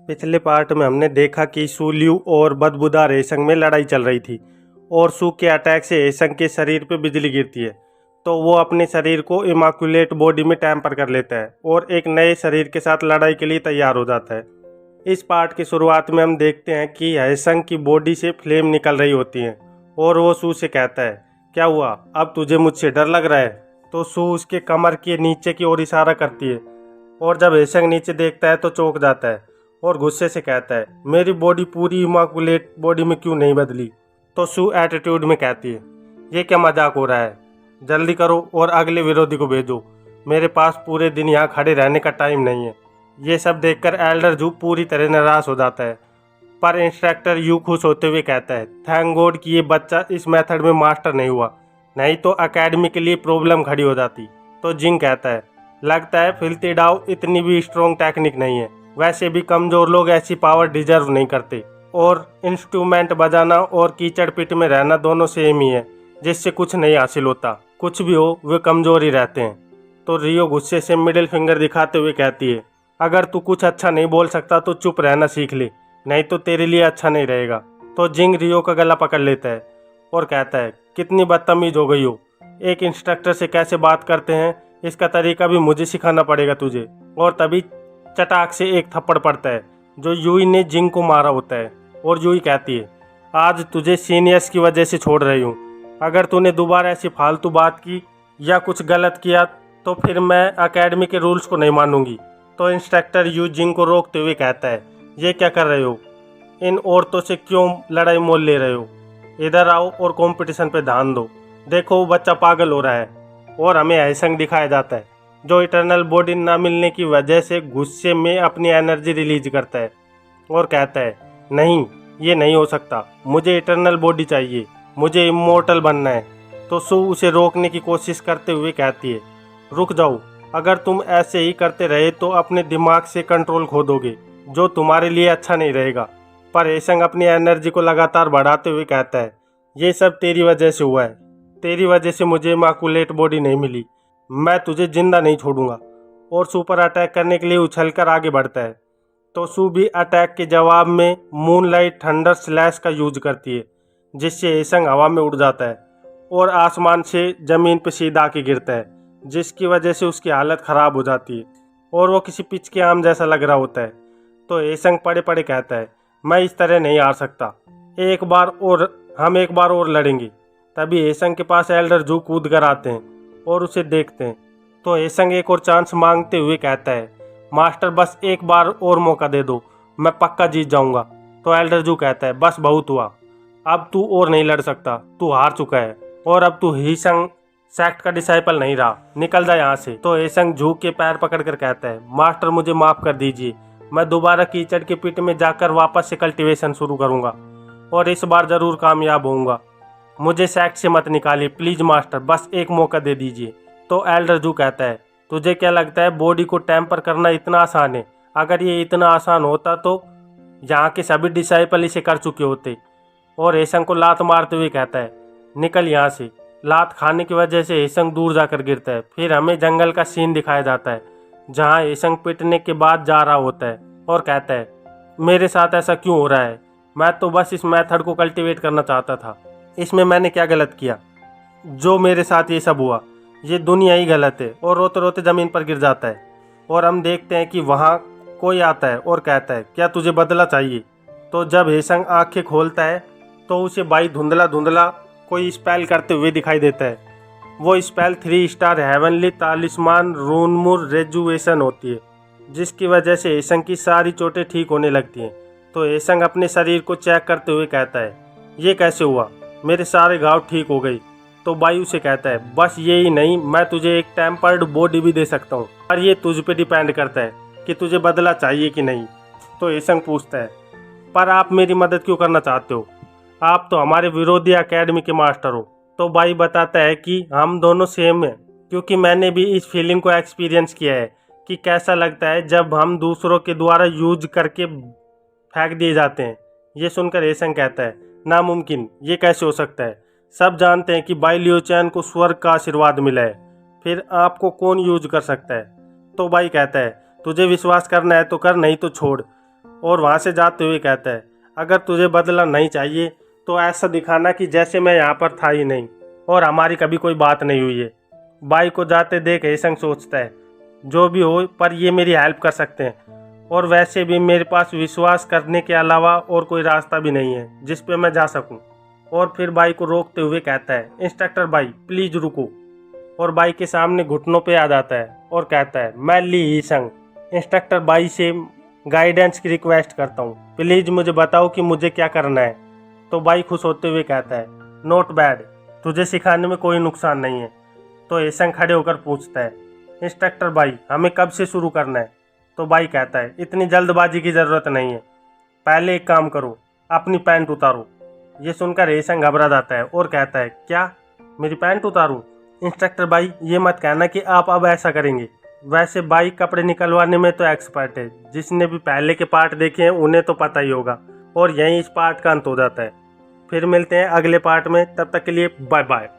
पिछले पार्ट में हमने देखा कि सू लियू और बदबूदार हेसंग में लड़ाई चल रही थी और सू के अटैक से हेसंग के शरीर पे बिजली गिरती है, तो वो अपने शरीर को इमाकुलेट बॉडी में टैम्पर कर लेता है और एक नए शरीर के साथ लड़ाई के लिए तैयार हो जाता है। इस पार्ट की शुरुआत में हम देखते हैं कि हेसंग की बॉडी से फ्लेम निकल रही होती हैं और वो सू से कहता है, क्या हुआ, अब तुझे मुझसे डर लग रहा है? तो सू उसके कमर के नीचे की ओर इशारा करती है और जब हेसंग नीचे देखता है तो चौंक जाता है और गुस्से से कहता है, मेरी बॉडी पूरी इमाकुलेट बॉडी में क्यों नहीं बदली? तो सू एटीट्यूड में कहती है, ये क्या मजाक हो रहा है, जल्दी करो और अगले विरोधी को भेजो, मेरे पास पूरे दिन यहाँ खड़े रहने का टाइम नहीं है। ये सब देखकर एल्डर जू पूरी तरह निराश हो जाता है, पर इंस्ट्रक्टर यू खुश होते हुए कहता है, थैंक गॉड कि ये बच्चा इस मेथड में मास्टर नहीं हुआ, नहीं तो अकेडमी के लिए प्रॉब्लम खड़ी हो जाती। तो जिंग कहता है, लगता है फिल्थी डाउ इतनी भी स्ट्रॉन्ग टेक्निक नहीं है, वैसे भी कमज़ोर लोग ऐसी पावर डिजर्व नहीं करते, और इंस्ट्रूमेंट बजाना और कीचड़ पिट में रहना दोनों सेम ही है, जिससे कुछ नहीं हासिल होता, कुछ भी हो वे कमज़ोर ही रहते हैं। तो रियो गुस्से से मिडिल फिंगर दिखाते हुए कहती है, अगर तू कुछ अच्छा नहीं बोल सकता तो चुप रहना सीख ले, नहीं तो तेरे लिए अच्छा नहीं रहेगा। तो जिंग रियो का गला पकड़ लेता है और कहता है, कितनी बदतमीज हो गई हो, एक इंस्ट्रक्टर से कैसे बात करते हैं इसका तरीका भी मुझे सिखाना पड़ेगा तुझे। और तभी चटाक से एक थप्पड़ पड़ता है जो यूई ने जिंग को मारा होता है और यूई कहती है, आज तुझे सीनियर्स की वजह से छोड़ रही हूँ, अगर तूने दोबारा ऐसी फालतू बात की या कुछ गलत किया तो फिर मैं एकेडमी के रूल्स को नहीं मानूंगी। तो इंस्ट्रक्टर यू जिंग को रोकते हुए कहता है, ये क्या कर रहे हो, इन औरतों से क्यों लड़ाई मोल ले रहे हो, इधर आओ और कंपटीशन पे ध्यान दो। देखो वो बच्चा पागल हो रहा है। और हमें हेसंग दिखाया जाता है जो इटर्नल बॉडी ना मिलने की वजह से गुस्से में अपनी एनर्जी रिलीज करता है और कहता है, नहीं ये नहीं हो सकता, मुझे इटर्नल बॉडी चाहिए, मुझे इमोर्टल बनना है। तो सू उसे रोकने की कोशिश करते हुए कहती है, रुक जाओ, अगर तुम ऐसे ही करते रहे तो अपने दिमाग से कंट्रोल खो दोगे, जो तुम्हारे लिए अच्छा नहीं रहेगा। पर हेसंग अपनी एनर्जी को लगातार बढ़ाते हुए कहता है, ये सब तेरी वजह से हुआ है, तेरी वजह से मुझे इमाकुलेट बॉडी नहीं मिली, मैं तुझे जिंदा नहीं छोड़ूंगा। और सुपर अटैक करने के लिए उछलकर आगे बढ़ता है। तो सू भी अटैक के जवाब में मूनलाइट थंडर स्लैश का यूज करती है, जिससे हेसंग हवा में उड़ जाता है और आसमान से ज़मीन पर सीधा आके गिरता है, जिसकी वजह से उसकी हालत ख़राब हो जाती है और वो किसी पिच के आम जैसा लग रहा होता है। तो हेसंग पड़े पड़े कहता है, मैं इस तरह नहीं हार सकता, हम एक बार और लड़ेंगे। तभी हेसंग के पास एल्डर जू कूद कर आते हैं और उसे देखते हैं। तो हेसंग एक और चांस मांगते हुए कहता है, मास्टर बस एक बार और मौका दे दो, मैं पक्का जीत जाऊंगा। तो एल्डर जू कहता है, बस बहुत हुआ, अब तू और नहीं लड़ सकता, तू हार चुका है और अब तू हेसंग सेक्ट का डिसाइपल नहीं रहा, निकल जा यहाँ से। तो हेसंग जू के पैर पकड़कर कहता है, मास्टर मुझे माफ़ कर दीजिए, मैं दोबारा कीचड़ के पिट में जाकर वापस से कल्टीवेशन शुरू करूँगा और इस बार ज़रूर कामयाब होऊंगा, मुझे सेक्ट से मत निकालिए प्लीज़ मास्टर, बस एक मौका दे दीजिए। तो एल्डर जू कहता है, तुझे क्या लगता है बॉडी को टैम्पर करना इतना आसान है? अगर ये इतना आसान होता तो यहाँ के सभी डिसाइपल इसे कर चुके होते। और हेसंग को लात मारते हुए कहता है, निकल यहाँ से। लात खाने की वजह से हेसंग दूर जाकर गिरता है। फिर हमें जंगल का सीन दिखाया जाता है जहाँ हेसंग पिटने के बाद जा रहा होता है और कहता है, मेरे साथ ऐसा क्यों हो रहा है, मैं तो बस इस मेथड को कल्टीवेट करना चाहता था, इसमें मैंने क्या गलत किया जो मेरे साथ ये सब हुआ, ये दुनिया ही गलत है। और रोते रोते ज़मीन पर गिर जाता है और हम देखते हैं कि वहाँ कोई आता है और कहता है, क्या तुझे बदला चाहिए? तो जब हेसंग आंखें खोलता है तो उसे बाई धुंधला धुंधला कोई स्पेल करते हुए दिखाई देता है। वो स्पेल 3 स्टार हेवनली तालिस्मान रूनमुर रेजुएशन होती है, जिसकी वजह से हेसंग की सारी चोटें ठीक होने लगती हैं। तो हेसंग अपने शरीर को चेक करते हुए कहता है, ये कैसे हुआ, मेरे सारे घाव ठीक हो गई। तो बायू से कहता है, बस ये ही नहीं, मैं तुझे एक टेम्पर्ड बॉडी भी दे सकता हूँ, पर ये तुझ पे डिपेंड करता है कि तुझे बदला चाहिए कि नहीं। तो हेसंग पूछता है, पर आप मेरी मदद क्यों करना चाहते हो, आप तो हमारे विरोधी एकेडमी के मास्टर हो। तो बाई बताता है कि हम दोनों सेम हैं, क्योंकि मैंने भी इस फीलिंग को एक्सपीरियंस किया है कि कैसा लगता है जब हम दूसरों के द्वारा यूज करके फेंक दिए जाते हैं। ये सुनकर हेसंग कहता है, नामुमकिन, ये कैसे हो सकता है, सब जानते हैं कि बाई लियोचैन को स्वर्ग का आशीर्वाद मिला है, फिर आपको कौन यूज कर सकता है। तो बाई कहता है, तुझे विश्वास करना है तो कर, नहीं तो छोड़। और वहाँ से जाते हुए कहता है, अगर तुझे बदला नहीं चाहिए तो ऐसा दिखाना कि जैसे मैं यहाँ पर था ही नहीं और हमारी कभी कोई बात नहीं हुई है। बाई को जाते देख हेसंग सोचता है, जो भी हो पर ये मेरी हेल्प कर सकते हैं और वैसे भी मेरे पास विश्वास करने के अलावा और कोई रास्ता भी नहीं है जिस पे मैं जा सकूं। और फिर बाई को रोकते हुए कहता है, इंस्ट्रक्टर बाई प्लीज रुको। और बाई के सामने घुटनों पे आ जाता है और कहता है, मैं ली हेसंग इंस्ट्रक्टर बाई से गाइडेंस की रिक्वेस्ट करता हूँ, प्लीज मुझे बताओ कि मुझे क्या करना है। तो बाई खुश होते हुए कहता है, नॉट बैड, तुझे सिखाने में कोई नुकसान नहीं है। तो हेसंग खड़े होकर पूछता है, इंस्ट्रक्टर बाई हमें कब से शुरू करना है। तो बाई कहता है, इतनी जल्दबाजी की ज़रूरत नहीं है, पहले एक काम करो, अपनी पैंट उतारो। ये सुनकर हेसंग घबरा जाता है और कहता है, क्या मेरी पैंट उतारूं? इंस्ट्रक्टर बाई ये मत कहना कि आप अब ऐसा करेंगे। वैसे बाई कपड़े निकलवाने में तो एक्सपर्ट है, जिसने भी पहले के पार्ट देखे हैं उन्हें तो पता ही होगा। और यहीं इस पार्ट का अंत हो जाता है। फिर मिलते हैं अगले पार्ट में, तब तक के लिए बाय बाय।